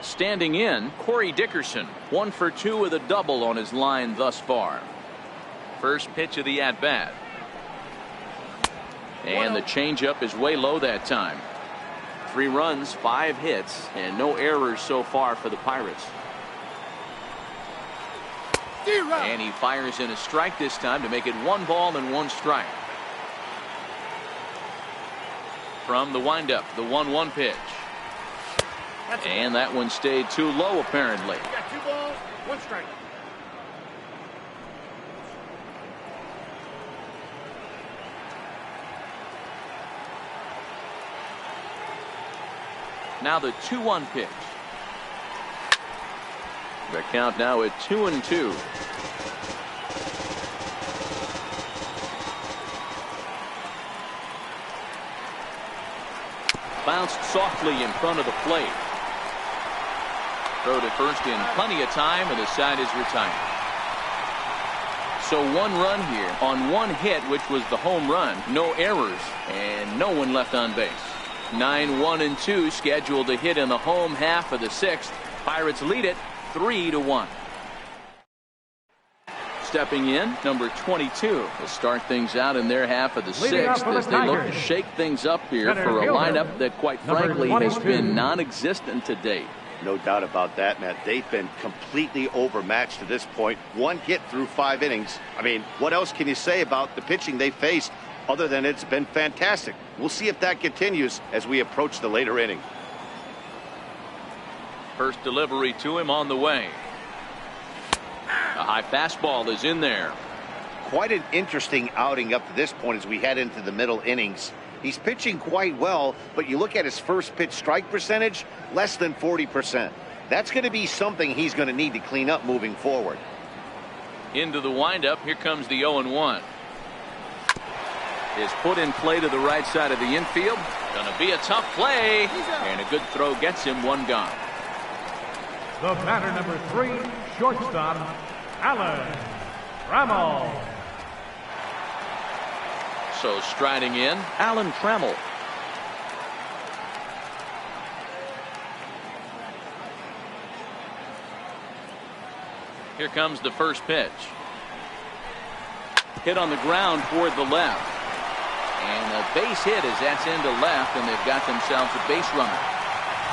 Standing in, Corey Dickerson, 1 for 2 with a double on his line thus far. First pitch of the at-bat. And the changeup is way low that time. 3 runs, 5 hits, and no errors so far for the Pirates. And he fires in a strike this time to make it 1 ball and 1 strike. From the windup, the 1-1 pitch. And that one stayed too low apparently. You got 2 balls, 1 strike. Now the 2-1 pitch. The count now at 2-2. Bounced softly in front of the plate. Throw to first in plenty of time, and the side is retired. So 1 run here on 1 hit, which was the home run. No errors and no one left on base. 9-1-2 scheduled to hit in the home half of the 6th. Pirates lead it 3-1. Stepping in, number 22 will start things out in their half of the 6th as they look to shake things up here for a lineup that quite frankly has been non-existent to date. No doubt about that, Matt. They've been completely overmatched to this point. 1 hit through 5 innings. I mean, what else can you say about the pitching they faced other than it's been fantastic? We'll see if that continues as we approach the later inning. First delivery to him on the way. A high fastball is in there. Quite an interesting outing up to this point as we head into the middle innings. He's pitching quite well, but you look at his first pitch strike percentage, less than 40%. That's going to be something he's going to need to clean up moving forward. Into the windup, here comes the 0-1. Is put in play to the right side of the infield. Gonna be a tough play, and a good throw gets him 1 gone. The batter, number 3, shortstop, Alan Trammell. So striding in, Alan Trammell. Here comes the first pitch. Hit on the ground toward the left. And a base hit as that's into left, and they've got themselves a base runner.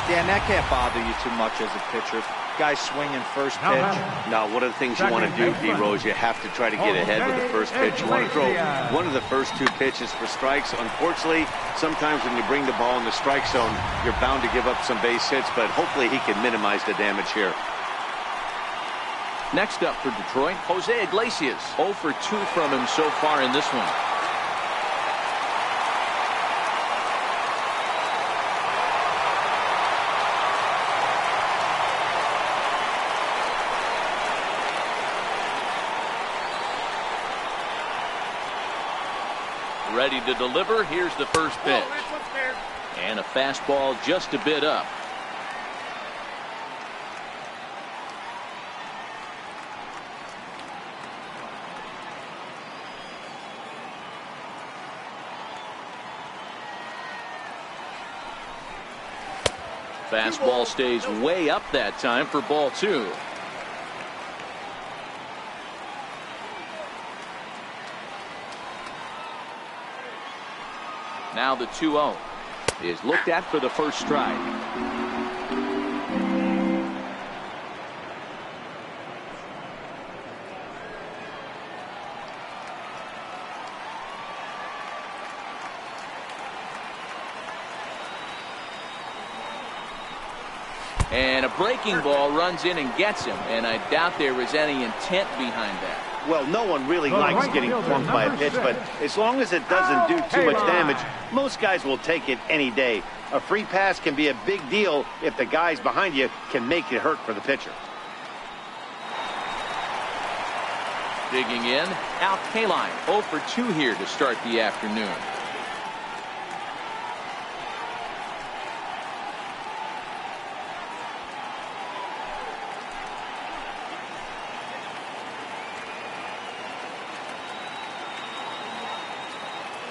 Yeah, and that can't bother you too much as a pitcher. Guy swinging first pitch. Now, one of the things you want to do, D-Rose, you have to try to get ahead with the first pitch. You want to throw one of the first 2 pitches for strikes. Unfortunately, sometimes when you bring the ball in the strike zone, you're bound to give up some base hits, but hopefully he can minimize the damage here. Next up for Detroit, Jose Iglesias. 0 for 2 from him so far in this one. Ready to deliver. Here's the first pitch. And a fastball just a bit up. Fastball stays way up that time for ball 2. Now the 2-0 is looked at for the first strike. And a breaking ball runs in and gets him, and I doubt there was any intent behind that. Well, no one really likes getting plunked by a pitch, but as long as it doesn't do too much damage, most guys will take it any day. A free pass can be a big deal if the guys behind you can make it hurt for the pitcher. Digging in, Al Kaline, 0 for 2 here to start the afternoon.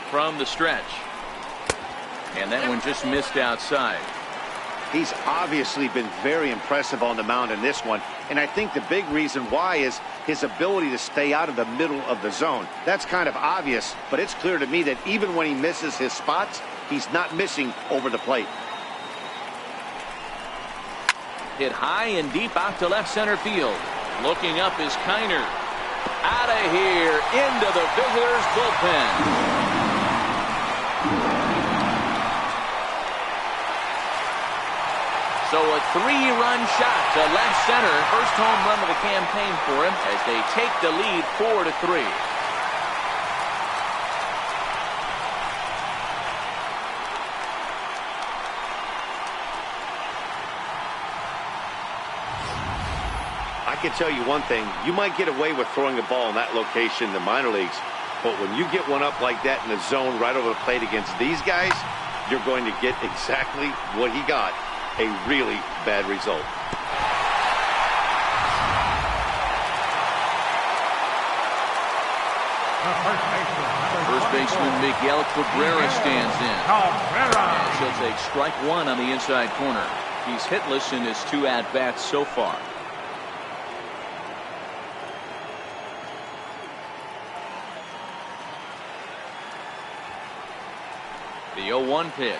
From the stretch. And that one just missed outside. He's obviously been very impressive on the mound in this one, and I think the big reason why is his ability to stay out of the middle of the zone. That's kind of obvious, but it's clear to me that even when he misses his spots, he's not missing over the plate. Hit high and deep out to left center field. Looking up is Kiner. Out of here into the visitors' bullpen. So a 3-run shot to left center. First home run of the campaign for him as they take the lead 4-3. I can tell you one thing. You might get away with throwing a ball in that location in the minor leagues, but when you get one up like that in the zone right over the plate against these guys, you're going to get exactly what he got. A really bad result. First baseman Miguel Cabrera stands in. And he'll take strike one on the inside corner. He's hitless in his 2 at-bats so far. The 0-1 pitch.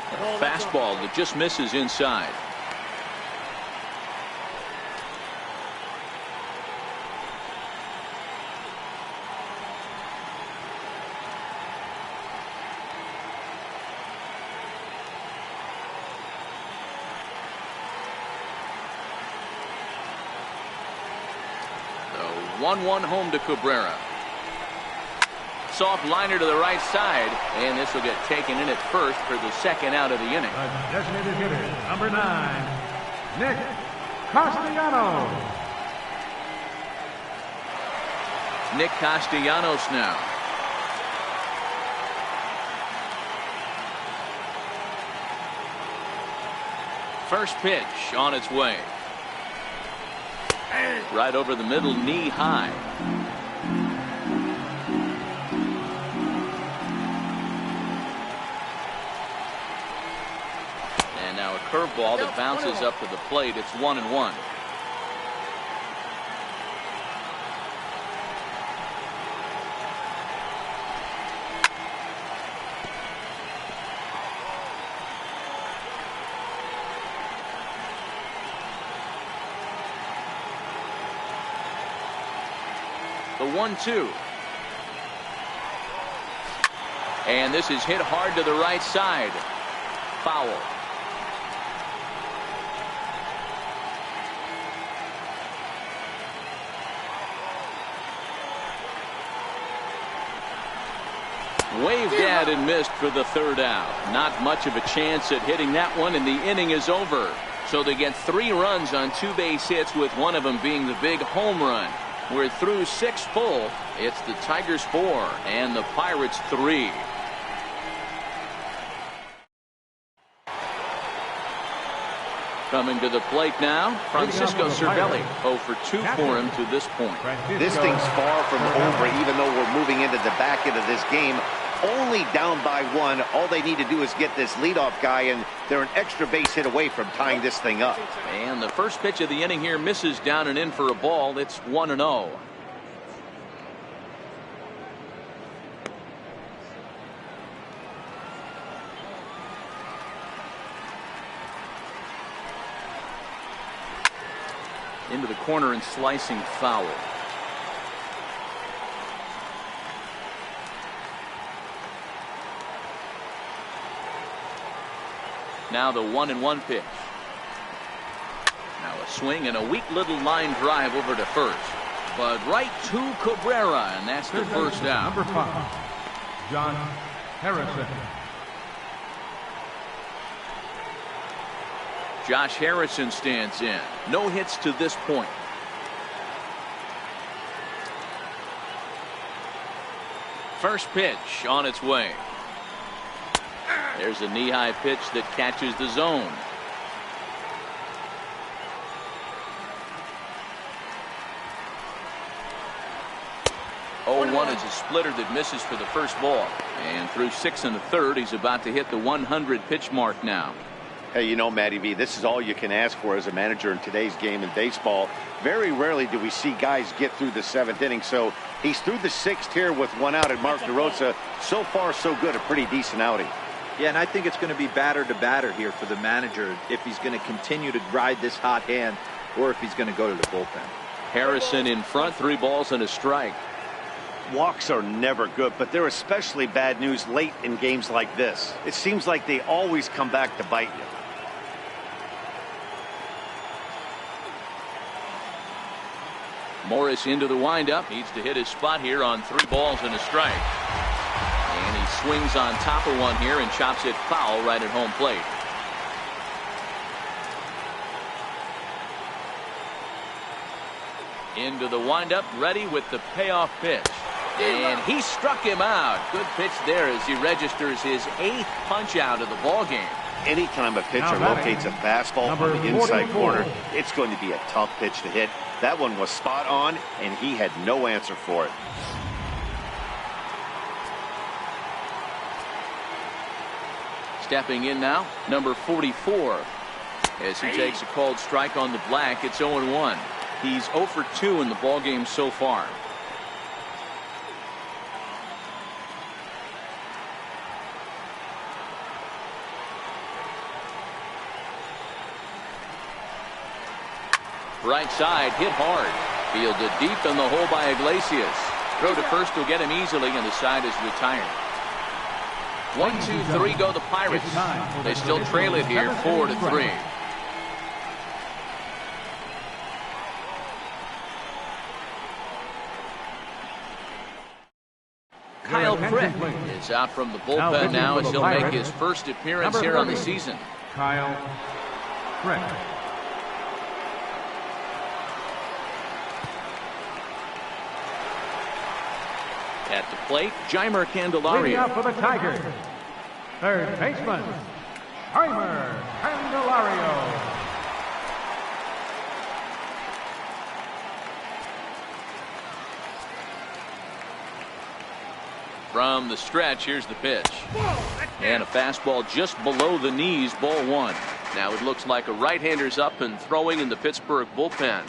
A fastball that just misses inside. The 1-1 home to Cabrera. Soft liner to the right side, and this will get taken in at first for the second out of the inning. The designated hitter, number 9, Nick Castellanos. Nick Castellanos now. First pitch on its way. Right over the middle, knee high. Curveball that bounces up to the plate. It's 1-1. The 1-2. And this is hit hard to the right side. Foul. Waved at and missed for the 3rd out. Not much of a chance at hitting that one, and the inning is over. So they get 3 runs on 2 base hits, with one of them being the big home run. We're through 6 full. It's the Tigers 4 and the Pirates 3. Coming to the plate now, Francisco Cervelli. 0 for 2 for him to this point. This thing's far from over, even though we're moving into the back end of this game. Only down by 1. All they need to do is get this leadoff guy, and they're an extra base hit away from tying this thing up. And the first pitch of the inning here misses down and in for a ball. It's 1-0. Into the corner and slicing foul. Now the 1-1 pitch. Now a swing and a weak little line drive over to first. But right to Cabrera, and that's the first out. Number 5, John Harrison. Josh Harrison stands in. No hits to this point. First pitch on its way. There's a knee-high pitch that catches the zone. Oh, 0-1 is a splitter that misses for the first ball. And through 6 1/3, he's about to hit the 100 pitch mark now. Hey, you know, Matty V, this is all you can ask for as a manager in today's game in baseball. Very rarely do we see guys get through the 7th inning. So he's through the 6th here with 1 out, and Mark DeRosa, so far so good, a pretty decent outing. Yeah, and I think it's going to be batter to batter here for the manager if he's going to continue to ride this hot hand or if he's going to go to the bullpen. Harrison in front, 3 balls and a strike. Walks are never good, but they're especially bad news late in games like this. It seems like they always come back to bite you. Morris into the windup. Needs to hit his spot here on 3 balls and a strike. And he swings on top of one here and chops it foul right at home plate. Into the windup, ready with the payoff pitch. And he struck him out. Good pitch there as he registers his 8th punch out of the ball game. Anytime a pitcher locates a fastball on the inside corner, it's going to be a tough pitch to hit. That one was spot on, and he had no answer for it. Stepping in now, number 44. As he takes a called strike on the black, it's 0-1. He's 0 for 2 in the ball game so far. Right side, hit hard. Fielded deep in the hole by Iglesias. Throw to first will get him easily, and the side is retired. 1, 2, 3 go the Pirates. They still trail it here 4-3. Kyle Crick is out from the bullpen now as he'll make his first appearance here on the season. Kyle Crick. At the plate, Jeimer Leading Candelario. up for the Tigers, third baseman, Jeimer Candelario. From the stretch, here's the pitch. And a fastball just below the knees, ball 1. Now it looks like a right-hander's up and throwing in the Pittsburgh bullpen.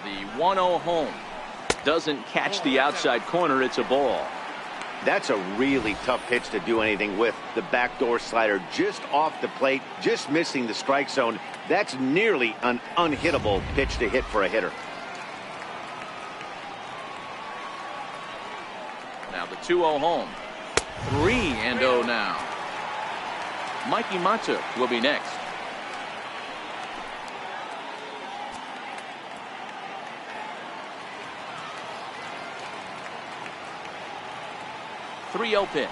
The 1-0 home. Doesn't catch the outside corner. It's a ball. That's a really tough pitch to do anything with. The backdoor slider just off the plate, just missing the strike zone. That's nearly an unhittable pitch to hit for a hitter. Now the 2-0 home. 3-0 now. Mikey Matuk will be next. .30 pitch.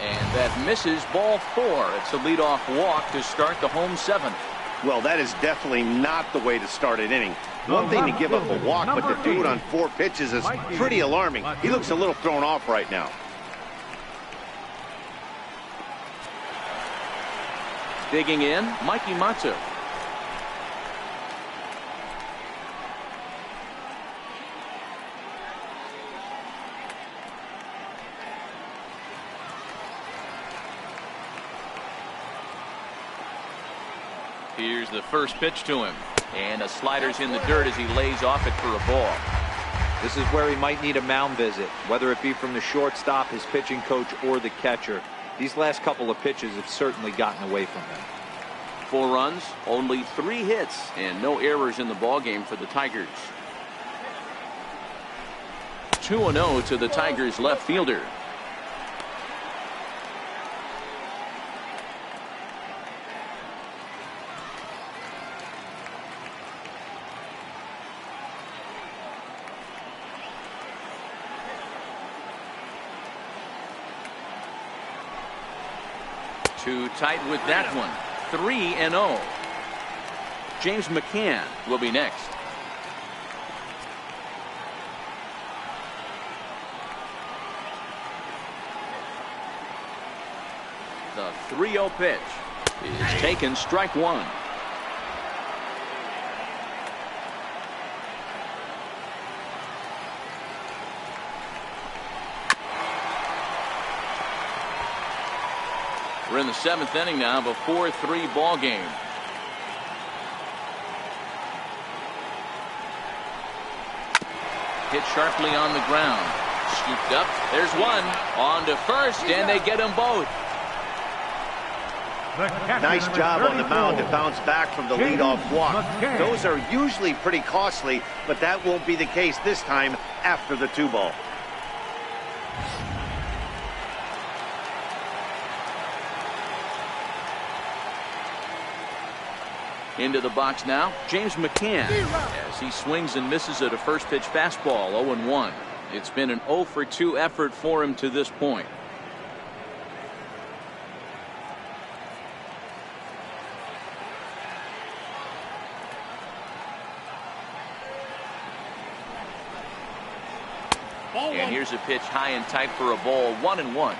And that misses, ball 4. It's a leadoff walk to start the home 7th. Well, that is definitely not the way to start an inning. One thing to give up a walk, but to do it on 4 pitches is pretty alarming. He looks a little thrown off right now. Digging in, Mikey Matuk. Here's the first pitch to him. And a slider's in the dirt as he lays off it for a ball. This is where he might need a mound visit, whether it be from the shortstop, his pitching coach, or the catcher. These last couple of pitches have certainly gotten away from him. 4 runs, only 3 hits, and no errors in the ballgame for the Tigers. 2-0 to the Tigers left fielder. Too tight with that one. 3-0. James McCann will be next. The 3-0 pitch. is taken, strike one. We're in the 7th inning now of a 4-3 ball game. Hit sharply on the ground. Scooped up. There's one. On to first, and they get them both. Nice job on the mound to bounce back from the leadoff walk. Those are usually pretty costly, but that won't be the case this time after the 2-ball. Into the box now, James McCann, as he swings and misses at a first pitch fastball, 0-1. It's been an 0-for-2 effort for him to this point. And here's a pitch high and tight for a ball, 1-1.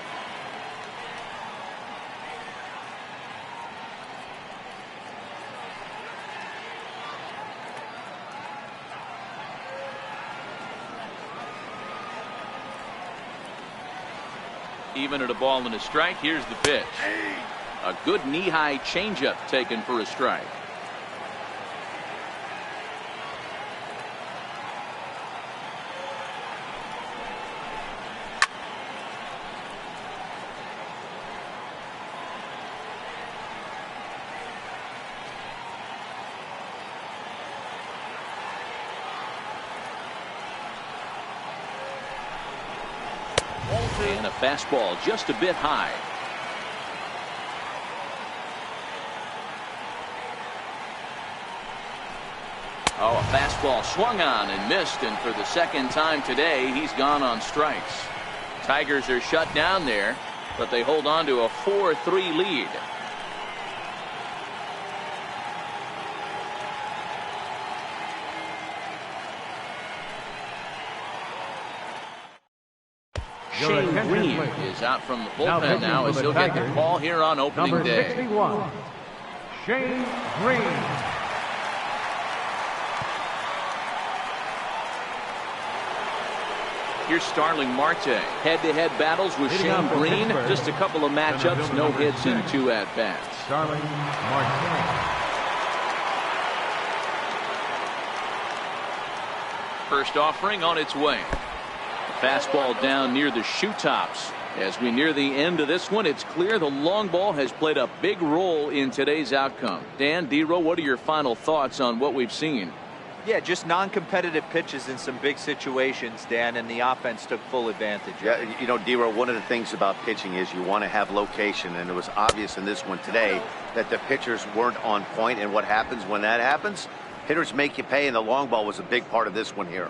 Even at a ball and a strike, here's the pitch. A good knee-high changeup taken for a strike. And a fastball just a bit high. Oh, a fastball swung on and missed, and for the second time today, he's gone on strikes. Tigers are shut down there, but they hold on to a 4-3 lead. Shane Green is out from the bullpen now as he'll get the call here on opening day. 61, Shane Green. Here's Starling Marte. Head-to-head battles with Shane Green. Just a couple of matchups, no hits in 2 at-bats. Starling Marte. First offering on its way. Fastball down near the shoe tops. As we near the end of this one, it's clear the long ball has played a big role in today's outcome. Dan, D-Row, what are your final thoughts on what we've seen? Yeah, just non-competitive pitches in some big situations, Dan, and the offense took full advantage. Yeah, you know, D-Row, one of the things about pitching is you want to have location, and it was obvious in this one today that the pitchers weren't on point, and what happens when that happens? Hitters make you pay, and the long ball was a big part of this one here.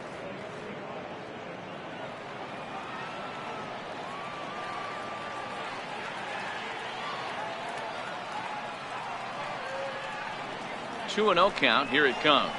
Two and 0 count. Here it comes.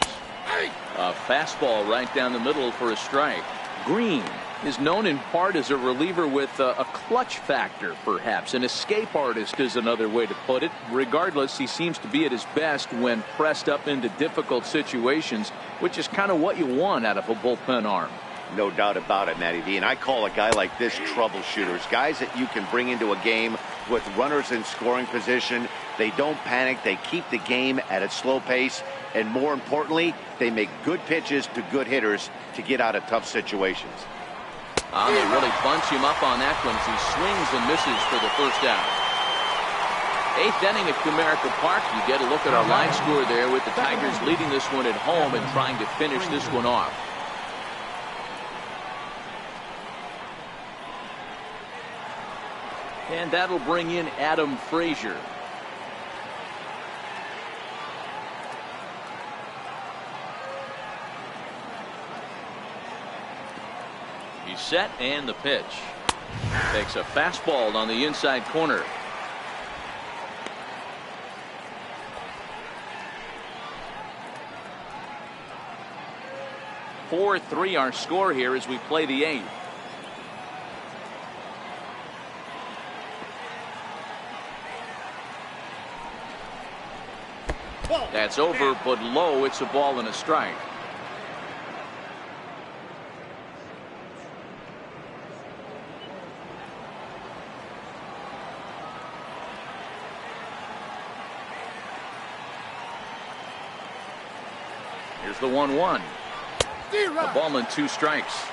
A fastball right down the middle for a strike. Green is known in part as a reliever with a clutch factor, perhaps. An escape artist is another way to put it. Regardless, he seems to be at his best when pressed up into difficult situations, which is kind of what you want out of a bullpen arm. No doubt about it, Matty D. And I call a guy like this troubleshooters. Guys that you can bring into a game with runners in scoring position. They don't panic. They keep the game at a slow pace. And more importantly, they make good pitches to good hitters to get out of tough situations. They really bunch him up on that one as he swings and misses for the first out. 8th inning at Comerica Park. You get a look at our line score there with the Tigers leading this one at home and trying to finish this one off. And that'll bring in Adam Frazier. He's set, and the pitch. Takes a fastball on the inside corner. (4-3) our score here as we play the 8th. That's over, but low. It's a ball and a strike. Here's the 1-1. A ball and 2 strikes.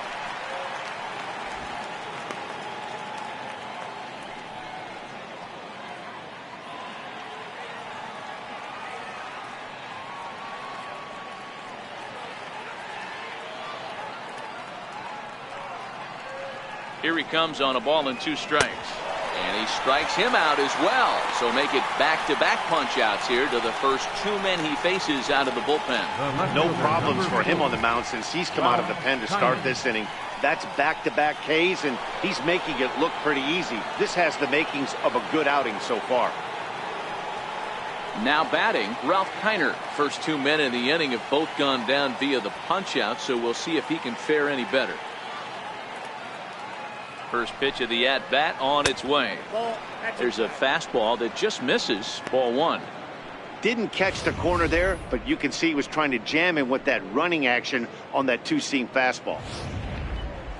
Here he comes on a ball and 2 strikes. And he strikes him out as well. So make it back-to-back punch-outs here to the first 2 men he faces out of the bullpen. No problems for him on the mound since he's come out of the pen to start this inning. That's back-to-back Ks, and he's making it look pretty easy. This has the makings of a good outing so far. Now batting, Ralph Kiner. First 2 men in the inning have both gone down via the punch-out, so we'll see if he can fare any better. First pitch of the at-bat on its way. There's a fastball that just misses. Ball 1. Didn't catch the corner there, but you can see he was trying to jam him with that running action on that 2-seam fastball.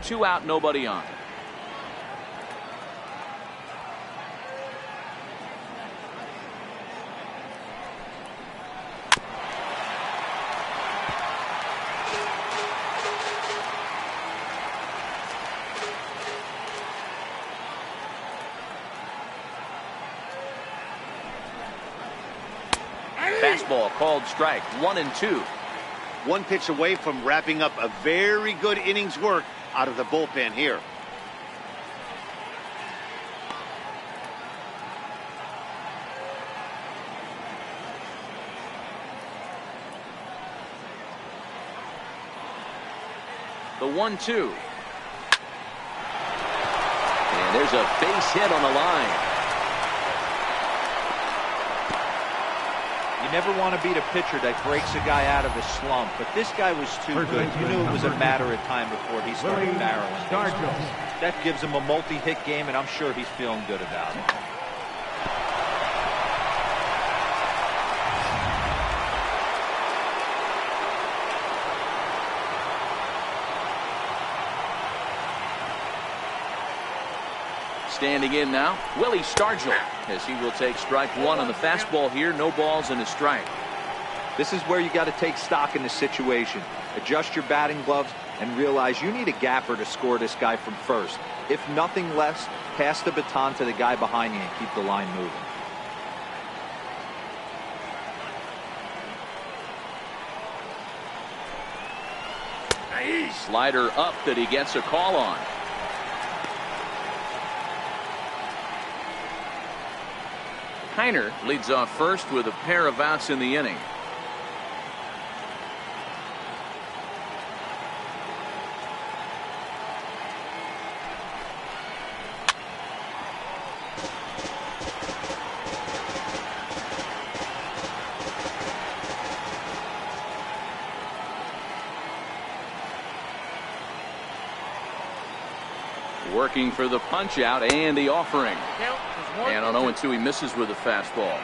2 out, nobody on. Fastball called strike. 1-2. 1 pitch away from wrapping up a very good innings work out of the bullpen here. The 1-2. And there's a base hit on the line. You never want to beat a pitcher that breaks a guy out of a slump, but this guy was too good. You knew it was a matter of time before he started barreling. That gives him a multi-hit game, and I'm sure he's feeling good about it. Standing in now, Willie Stargell, as he will take strike 1 on the fastball here. No balls and a strike. This is where you got to take stock in the situation. Adjust your batting gloves and realize you need a gapper to score this guy from first. If nothing less, pass the baton to the guy behind you and keep the line moving. Slider up that he gets a call on. Kiner leads off first with a pair of outs in the inning. Working for the punch out and the offering. And on 0-2 he misses with a fastball.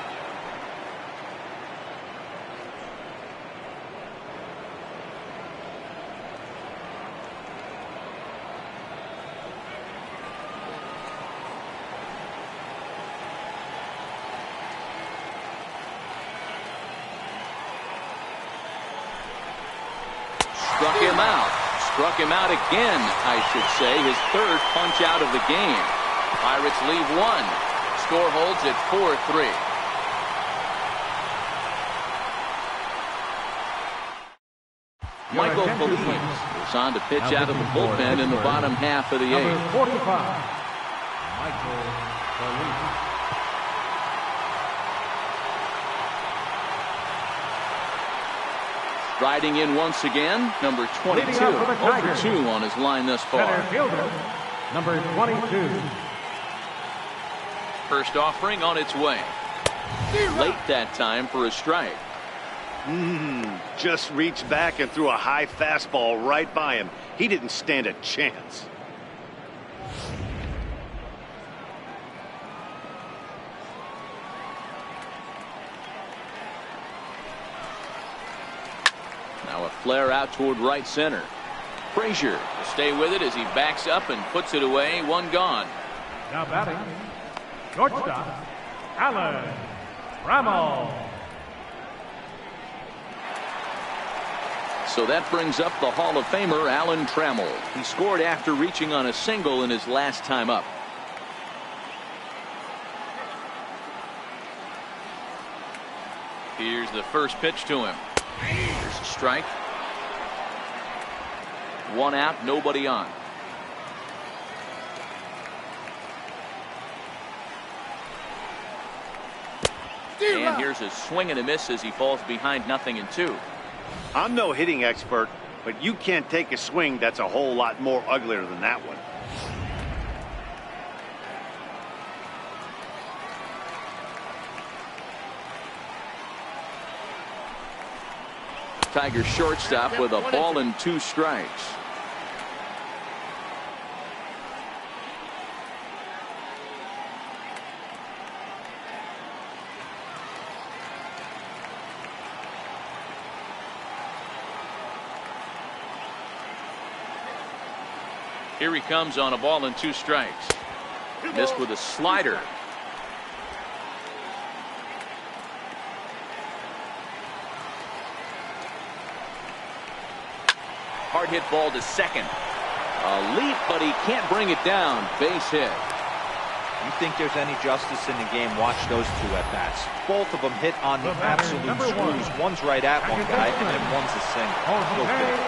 Struck him out again, I should say. His 3rd punch out of the game. Pirates leave 1. Score holds at 4-3. Michael Feliz is on to pitch out of the bullpen in the bottom half of the 8th. 45, Michael Feliz. Riding in once again, number 22. Over 2 on his line thus far. Center fielder, number 22. First offering on its way. Late that time for a strike. Just reached back and threw a high fastball right by him. He didn't stand a chance. flare out toward right center. Frazier will stay with it as he backs up and puts it away. One gone. Now batting, shortstop, Alan Trammell. So that brings up the Hall of Famer Alan Trammell. He scored after reaching on a single in his last time up. Here's the first pitch to him. Here's a strike. One out, nobody on. And here's a swing and a miss as he falls behind 0-2. I'm no hitting expert, but you can't take a swing that's a whole lot more uglier than that one. Tigers shortstop with a ball and 2 strikes. Here he comes on a ball and 2 strikes. Missed with a slider. Hard hit ball to second. A leap, but he can't bring it down. Base hit. You think there's any justice in the game? Watch those 2 at bats. Both of them hit on the absolute screws. One's right at one guy, and then one's a single. Go big.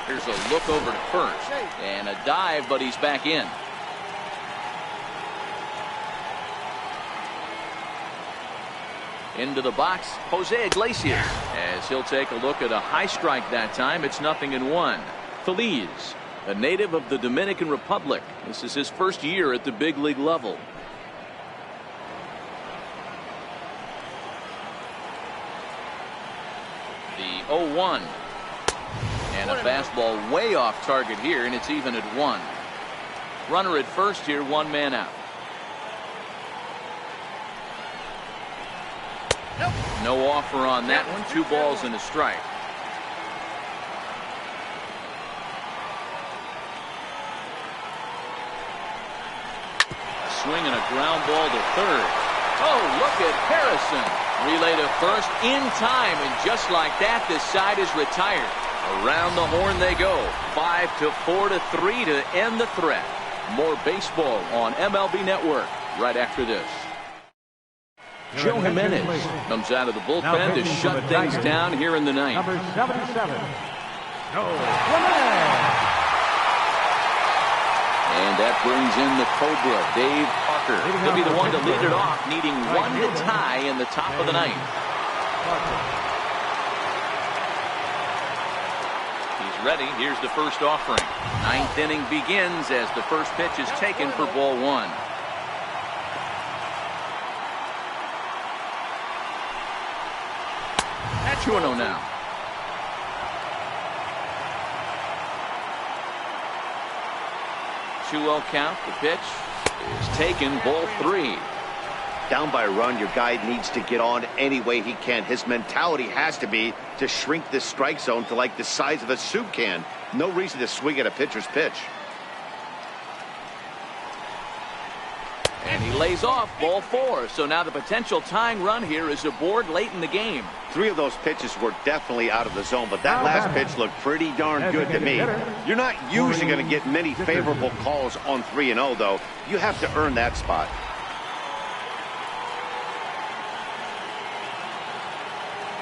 Here's a look over to first and a dive, but he's back in. Into the box, Jose Iglesias, as he'll take a look at a high strike that time. It's 0-1. Feliz, a native of the Dominican Republic. This is his first year at the big league level. The 0-1. And a fastball way off target here, and it's even at 1. Runner at first here, 1 man out. No offer on that one. 2 balls and a strike. A swing and a ground ball to third. Oh, look at Harrison. Relay to first in time, and just like that, this side is retired. Around the horn they go. 5-4-3 to end the threat. More baseball on MLB Network right after this. Joe Jimenez comes out of the bullpen to shut things down here in the ninth. Number 77, Joe Jimenez. And that brings in the Cobra, Dave Parker. He'll be the one to lead it off, needing 1 to tie in the top of the ninth. He's ready. Here's the first offering. 9th inning begins as the first pitch is taken for ball 1. 2-0 now. 2-0 count. The pitch is taken. Ball 3. Down by a run, your guy needs to get on any way he can. His mentality has to be to shrink this strike zone to like the size of a soup can. No reason to swing at a pitcher's pitch. And he lays off. Ball 4. So now the potential tying run here is aboard late in the game. 3 of those pitches were definitely out of the zone, but that last pitch looked pretty darn good to me. You're not usually going to get many favorable calls on 3-0, though. You have to earn that spot.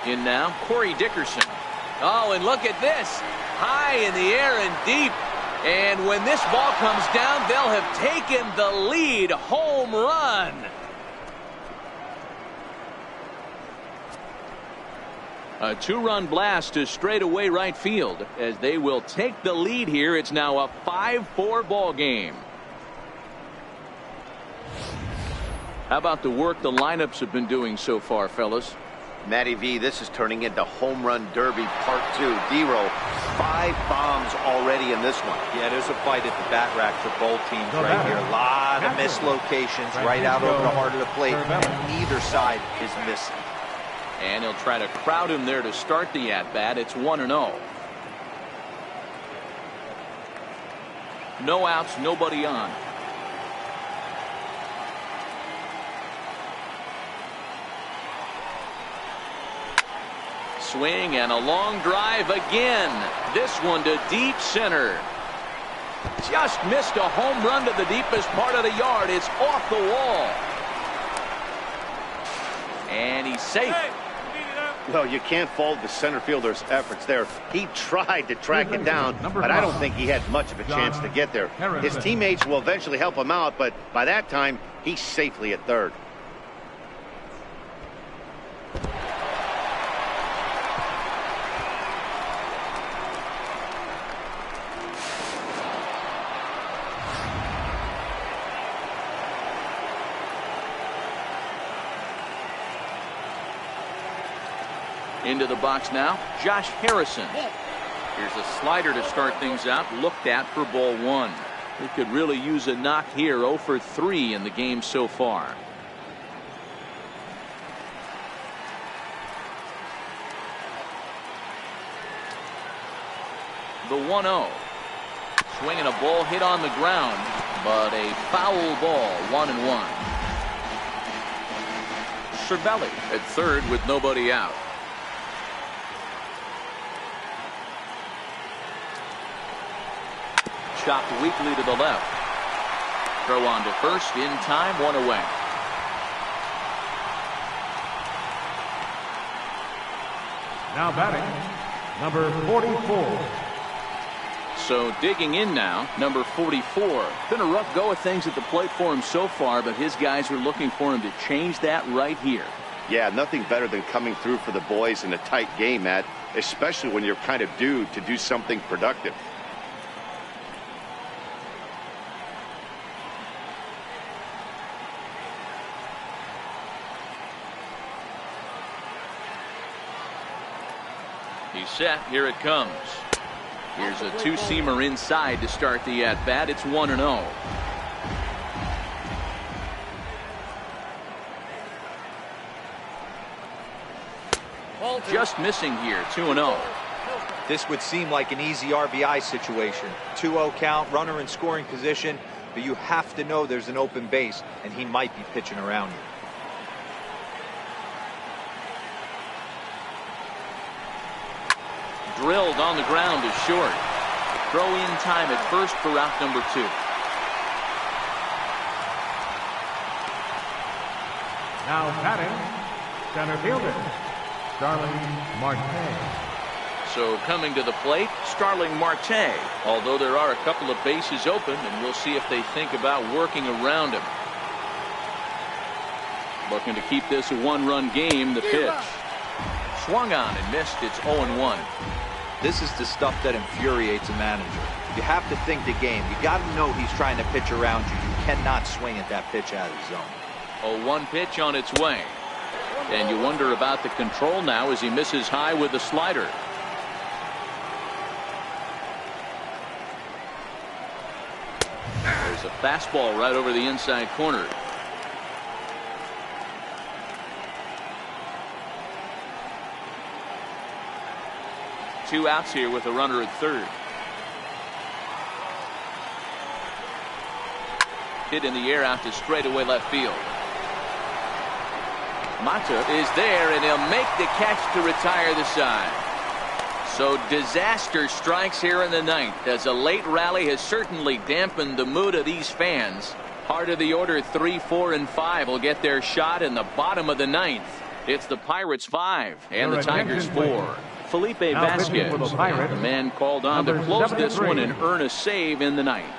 In now, Corey Dickerson. Oh, and look at this. High in the air and deep. And when this ball comes down, they'll have taken the lead. Home run. A 2-run blast to straightaway right field as they will take the lead here. It's now a 5-4 ball game. How about the work the lineups have been doing so far, fellas? Matty V, this is turning into home run derby part 2. D-Row, 5 bombs already in this one. Yeah, there's a fight at the bat rack for both teams right here. A lot of mislocations right out over the heart of the plate. Neither side is missing. And he'll try to crowd him there to start the at-bat. It's 1-0. No outs, nobody on. Swing and a long drive again. This one to deep center. Just missed a home run to the deepest part of the yard. It's off the wall. And he's safe. Well, you can't fault the center fielder's efforts there. He tried to track it down, but I don't think he had much of a chance to get there. His teammates will eventually help him out, but by that time, he's safely at third. Into the box now, Josh Harrison. Here's a slider to start things out, looked at for ball 1. He could really use a knock here. 0 for 3 in the game so far. The 1-0. Swinging a ball hit on the ground, but a foul ball. 1-1. Cervelli at third with nobody out. Chopped weakly to the left. Throw on to first in time, 1 away. Now batting, number 44. So digging in now, number 44. Been a rough go of things at the plate for him so far, but his guys are looking for him to change that right here. Yeah, nothing better than coming through for the boys in a tight game, Matt, especially when you're kind of due to do something productive. He's set. Here it comes. Here's a two-seamer inside to start the at-bat. It's 1-0. Just missing here. 2-0. This would seem like an easy RBI situation. 2-0 count, runner in scoring position, but you have to know there's an open base, and he might be pitching around you. Drilled on the ground is short. Throw in time at first for route number 2. Now batting, center fielder, Starling Marte. So coming to the plate, Starling Marte. Although there are a couple of bases open, and we'll see if they think about working around him. Looking to keep this a one-run game. The pitch. Swung on and missed. It's 0-1. This is the stuff that infuriates a manager. You have to think the game. You got to know he's trying to pitch around you. You cannot swing at that pitch out of the zone. 0-1 pitch on its way. And you wonder about the control now as he misses high with the slider. There's a fastball right over the inside corner. Two outs here with a runner at third. Hit in the air out to straightaway left field. Mata is there, and he'll make the catch to retire the side. So disaster strikes here in the ninth, as a late rally has certainly dampened the mood of these fans. Heart of the order 3, 4, and 5 will get their shot in the bottom of the ninth. It's the Pirates 5 and the Tigers 4. Felipe Vasquez, the man called on to close this one and earn a save in the ninth.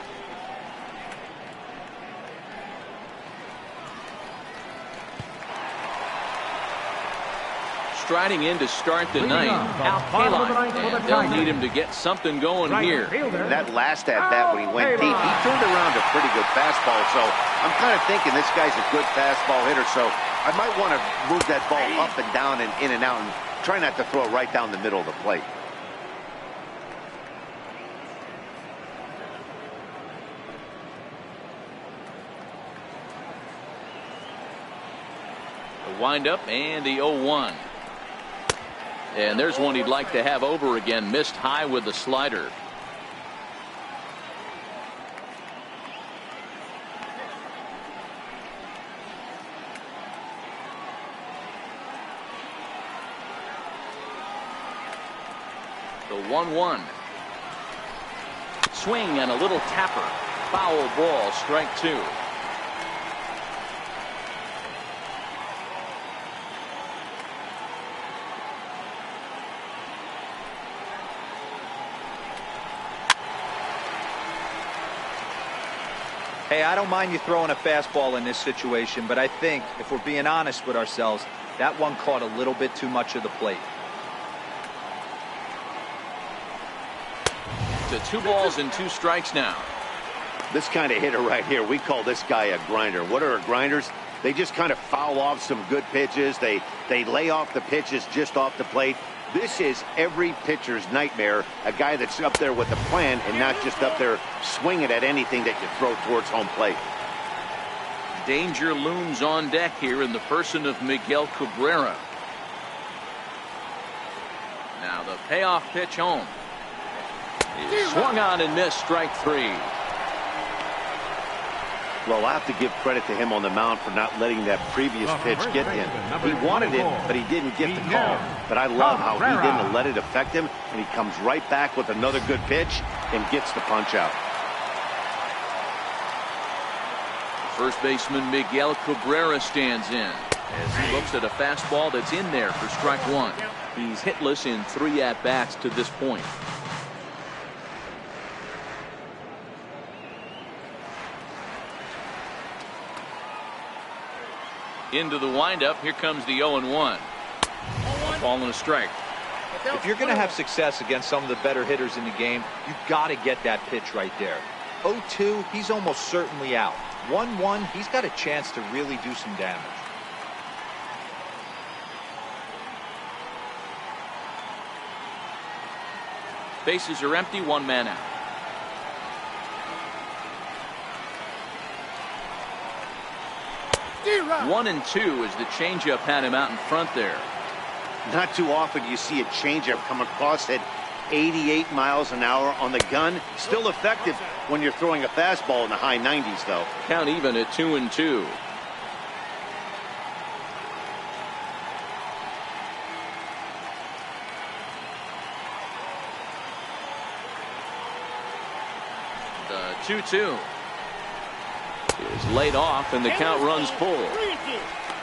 Striding in to start the ninth, Al Kaline, and they'll need him to get something going here. That last at bat when he went deep, he turned around a pretty good fastball, so I'm kind of thinking this guy's a good fastball hitter, so I might want to move that ball up and down and in and out and try not to throw it right down the middle of the plate. The windup and the 0-1. And there's one he'd like to have over again. Missed high with the slider. The 1-1. Swing and a little tapper. Foul ball, strike two. Hey, I don't mind you throwing a fastball in this situation, but I think if we're being honest with ourselves, that one caught a little bit too much of the plate. To 2 balls and 2 strikes now. This kind of hitter right here, we call this guy a grinder. What are grinders? They just kind of foul off some good pitches. They lay off the pitches just off the plate. This is every pitcher's nightmare, a guy that's up there with a plan and not just up there swinging at anything that you throw towards home plate. Danger looms on deck here in the person of Miguel Cabrera. Now the payoff pitch home. He swung on and missed, strike 3. Well, I have to give credit to him on the mound for not letting that previous pitch get him. He wanted it, but he didn't get the call. But I love how he didn't let it affect him, and he comes right back with another good pitch and gets the punch out. First baseman Miguel Cabrera stands in as he looks at a fastball that's in there for strike 1. He's hitless in 3 at-bats to this point. Into the windup. Here comes the 0-1. A ball and a strike. If you're going to have success against some of the better hitters in the game, you've got to get that pitch right there. 0-2, he's almost certainly out. 1-1, he's got a chance to really do some damage. Bases are empty, 1 man out. One and 2 as the changeup had him out in front there. Not too often you see a changeup come across at 88 miles an hour on the gun. Still effective when you're throwing a fastball in the high 90s, though. Count even at 2-2. The 2-2 is laid off, and the count runs full.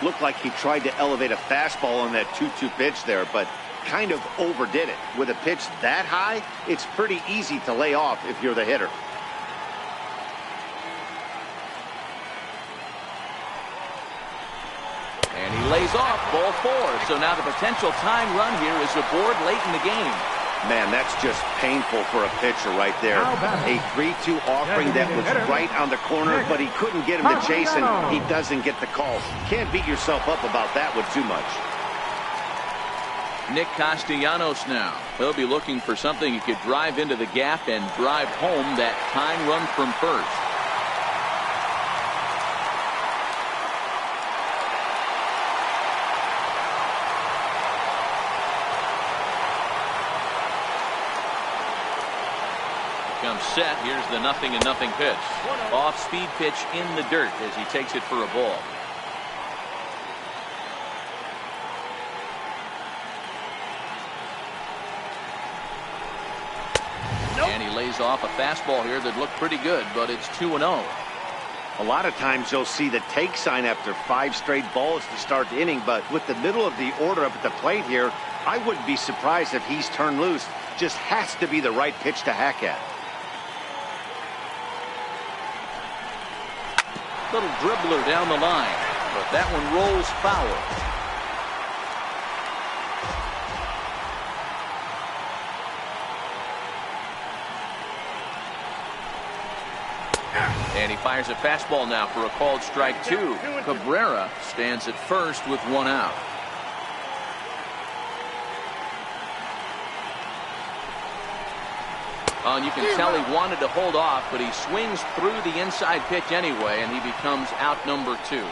Looked like he tried to elevate a fastball on that 2-2 pitch there, but kind of overdid it. With a pitch that high, it's pretty easy to lay off if you're the hitter. And he lays off, ball 4. So now the potential tying run here is aboard late in the game. Man, that's just painful for a pitcher right there. A 3-2 offering that was right on the corner, but he couldn't get him to chase, and he doesn't get the call. Can't beat yourself up about that one too much. Nick Castellanos now. He'll be looking for something he could drive into the gap and drive home that tying run from first. Comes set. Here's the 0-0 pitch. Off-speed pitch in the dirt as he takes it for a ball. And he lays off a fastball here that looked pretty good, but it's 2-0. A lot of times you'll see the take sign after 5 straight balls to start the inning, but with the middle of the order up at the plate here, I wouldn't be surprised if he's turned loose. Just has to be the right pitch to hack at. Little dribbler down the line, but that one rolls foul. And he fires a fastball now for a called strike 2. Cabrera stands at first with 1 out. And you can tell he wanted to hold off, but he swings through the inside pitch anyway, and he becomes out number 2.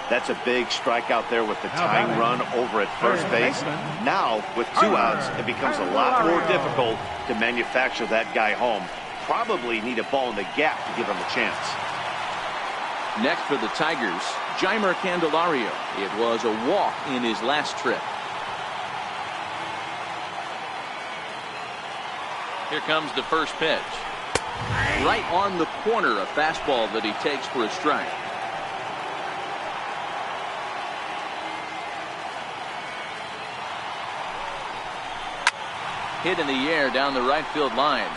That's a big strikeout there with the tying run over at first base. Now, with 2 outs, it becomes a lot more difficult to manufacture that guy home. Probably need a ball in the gap to give him a chance. Next for the Tigers, Jeimer Candelario. It was a walk in his last trip. Here comes the first pitch. Right on the corner, a fastball that he takes for a strike. Hit in the air down the right field line.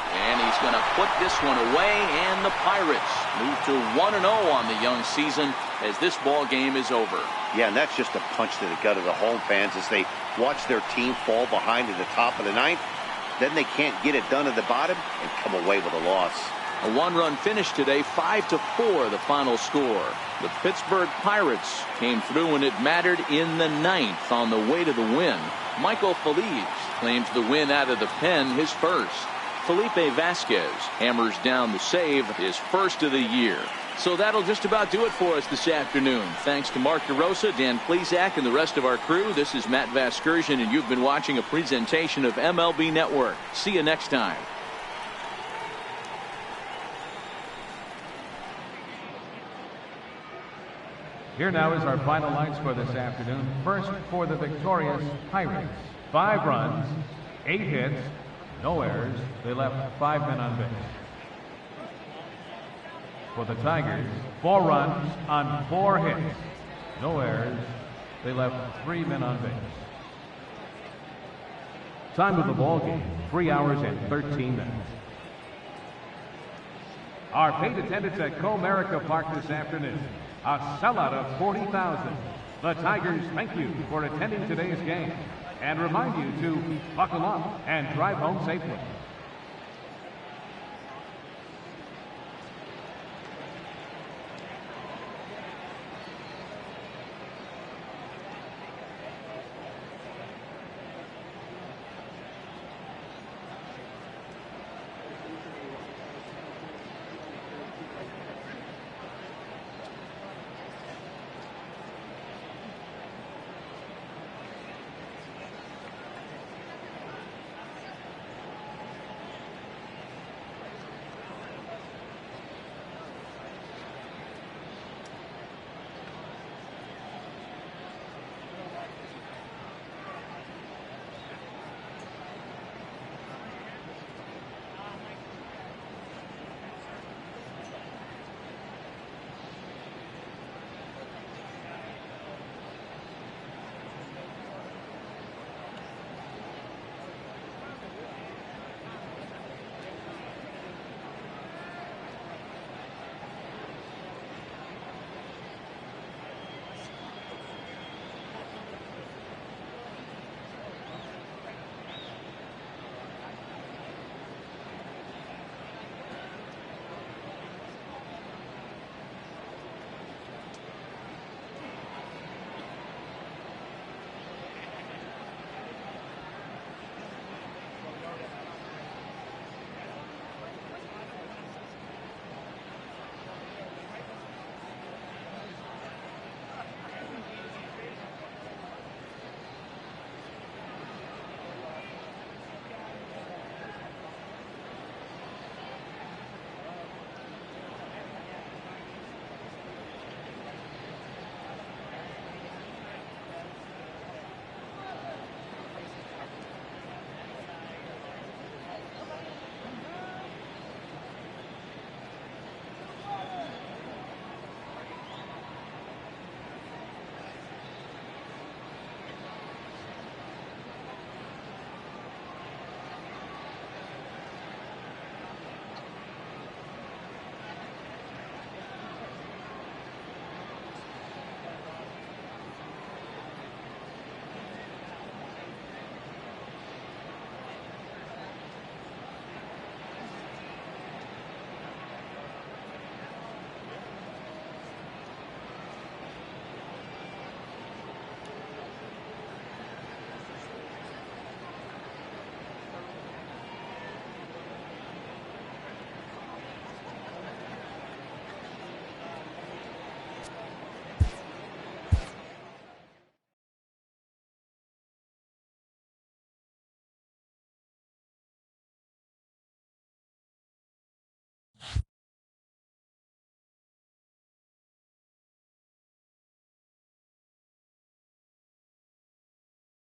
And he's going to put this one away, and the Pirates move to 1-0 on the young season as this ball game is over. Yeah, and that's just a punch to the gut of the home fans as they watch their team fall behind at the top of the 9th. Then they can't get it done at the bottom and come away with a loss. A 1-run finish today, 5-4 the final score. The Pittsburgh Pirates came through when it mattered in the 9th on the way to the win. Michael Feliz claims the win out of the pen, his first. Felipe Vasquez hammers down the save, his first of the year. So that'll just about do it for us this afternoon. Thanks to Mark DeRosa, Dan Plesac, and the rest of our crew. This is Matt Vasgersian, and you've been watching a presentation of MLB Network. See you next time. Here now is our final lines for this afternoon. First, for the victorious Pirates. 5 runs, 8 hits, no errors. They left 5 men on base. For the Tigers, 4 runs on 4 hits, no errors. They left 3 men on base. Time of the ball game, 3 hours and 13 minutes. Our paid attendance at Comerica Park this afternoon, a sellout of 40,000. The Tigers thank you for attending today's game and remind you to buckle up and drive home safely.